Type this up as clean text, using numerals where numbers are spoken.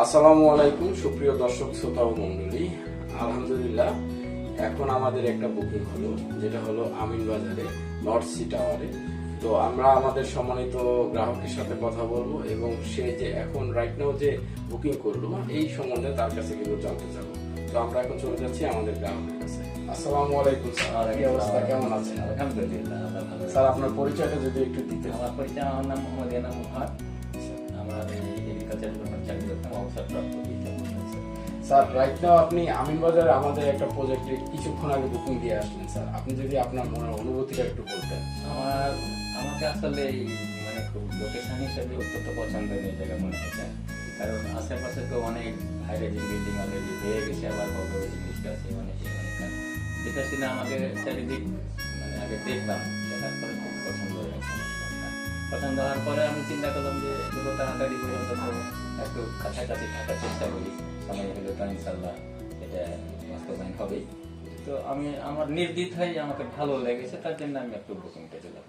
আসসালামু আলাইকুম সুপ্রিয় দর্শক শ্রোতা ও মণ্ডলী। আলহামদুলিল্লাহ, এখন আমাদের একটা বুকিং হলো, যেটা হলো আমিন বাজারে নর্থ সি টাওয়ারে। তো আমরা আমাদের সম্মানিত গ্রাহকের সাথে কথা বলবো এবং সে যে এখন রাইট নাও যে বুকিং করলো এই সম্বন্ধে তার কাছে কিন্তু জানতে যাবো। তো আমরা এখন চলে যাচ্ছি আমাদের গ্রাহকের কাছে। আসসালামু আলাইকুম স্যার, কি অবস্থা, কেমন আছেন? আলহামদুলিল্লাহ। স্যার আপনার পরিচয়টা যদি একটু দিতেন। আমার পরিচয়, আমার নাম মোহাম্মদ এনাম মুহাদ। আমার এগ্রিকালচার ডিপার্টমেন্ট চাকরি করতাম, অবসরপ্রাপ্ত স্যার রাইট নাও আপনি আমিন বাজারে আমাদের একটা প্রজেক্টে কিছুক্ষণ আগে বুকিং দিয়ে আসলেন। স্যার আপনি যদি আপনার মনের অনুভূতিটা একটু বলতেন। আমাকে আসলে মানে খুব লোকেশন হিসেবে অত্যন্ত পছন্দের এই জায়গা মনে হয়েছে, কারণ আশেপাশে তো অনেক হাই রাইজিং বিল্ডিং অলরেডি হয়ে গেছে, আবার হবে ওই জিনিসটা আছে অনেক অনেক, যেটা ছিল আমাকে চারিদিক মানে আগে দেখলাম, দেখার পরে খুব পছন্দ হয়েছে। পছন্দ হওয়ার পরে আমি চিন্তা করলাম যে এগুলো তাড়াতাড়ি করে একটু কাছাকাছি থাকার চেষ্টা করি, সময় হলে তো ইনশাল্লাহ এটা বাস্তবায়ন হবেই। তো আমি আমার নির্দ্বিধায় আমাকে ভালো লেগেছে, তার জন্য আমি একটু বুকিংটা দিলাম।